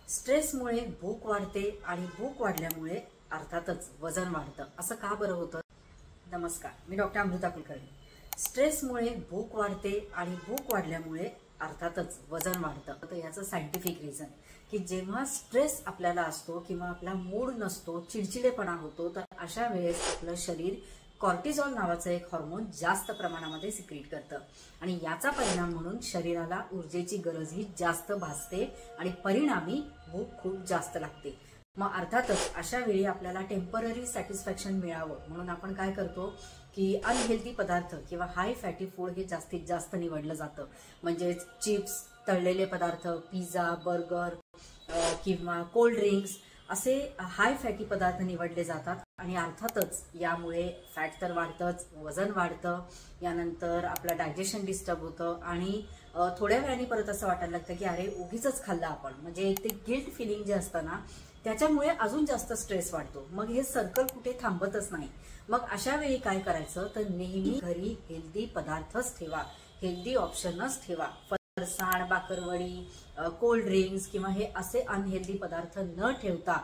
स्ट्रेसमुळे भूक वाढते आणि भूक वाढल्यामुळे अर्थातच वजन वाढतं। असं का बरं होतं? नमस्कार, मी डॉक्टर अमृता कुलकर्णी। स्ट्रेसमुळे भूक वाढते आणि भूक वाढल्यामुळे अर्थातच वजन वाढतं। तर याचं सायंटिफिक रिझन की जेव्हा स्ट्रेस आपल्याला असतो किंवा आपला मूड नसतो, चिडचिडेपणा होतो, तर अशा वेळेस आपलं शरीर कॉर्टिसॉल नावाचं एक हार्मोन जास्त प्रमाणामध्ये सिक्रीट करतं आणि याचा परिणाम म्हणून शरीराला ऊर्जेची गरजही जास्त भासते आणि परिणामी भूक खूप जास्त लागते। मग अर्थातच अशा वेळी आपल्याला टेम्पररी सॅटिस्फॅक्शन मिळावं म्हणून आपण काय करतो की अनहेल्दी पदार्थ किंवा हाय फॅटी फूड हे जास्तीत जास्त निवडलं जातं। म्हणजे चिप्स, तळलेले पदार्थ, पिझ्झा, बर्गर किंवा कोल्ड ड्रिंक्स असे हाय फॅटी पदार्थ निवडले जातात आणि अर्थातच यामुळे फॅट तर वाढतंच, वजन वाढतं, यानंतर आपलं डायजेशन डिस्टर्ब होतं आणि थोड्या वेळाने परत असं वाटायला लागतं की अरे उगीच खाल्लं आपण। म्हणजे एक ते गिल्ट फिलिंग जे असतं ना, त्याच्यामुळे अजून जास्त स्ट्रेस वाढतो। मग हे सर्कल कुठे थांबतच नाही। मग अशा वेळी काय करायचं तर नेहमी घरी हेल्दी पदार्थच ठेवा, हेल्दी ऑप्शनच ठेवा। फरसाण, बाकरवडी, कोल्ड ड्रिंक्स किंवा हे असे अनहेल्दी पदार्थ न ठेवता,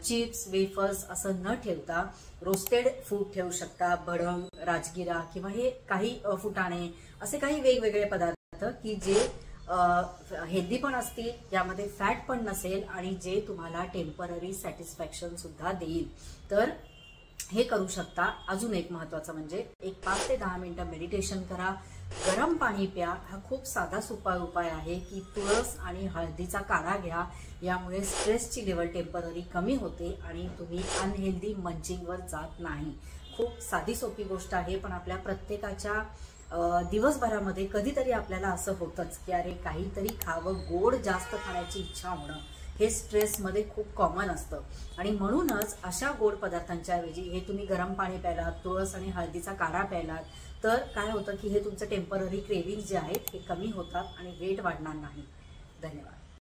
चिप्स, वेफर्स असं न ठेवता रोस्टेड फूड ठेवू शकता। भडंग, राजगिरा किंवा हे काही फुटाणे असे काही वेगवेगळे पदार्थ की जे हेल्दी पण असतील, यामध्ये फॅट पण नसेल आणि जे तुम्हाला टेम्पररी सॅटिस्फॅक्शन सुद्धा देईल, तर हे करू शकता। अजून एक महत्त्वाचं म्हणजे एक 5 ते 10 मिनिटं मेडिटेशन करा, गरम पाणी प्या। हा खूप साधा सोपा उपाय आहे की तुळस आणि हळदीचा काढा घ्या, यामुळे स्ट्रेसची लेवल टेम्पररी कमी होते आणि तुम्ही अनहेल्दी मंचिंगवर जात नाही। खूप साधी सोपी गोष्ट आहे, पण आपल्या प्रत्येकाच्या दिवसभरामध्ये कधीतरी आपल्याला असं होतंच की अरे काहीतरी खावं, गोड जास्त खाण्याची इच्छा होणं हे स्ट्रेसमध्ये खूप कॉमन असतं आणि म्हणूनच अशा गोड पदार्थांच्या ऐवजी हे तुम्ही गरम पाणी प्यायलात, तुळस आणि हळदीचा काढा प्यायलात, तर काय होतं की हे तुमचं टेम्पररी क्रेविंग जे आहेत हे कमी होतात आणि वेट वाढणार नाही। धन्यवाद।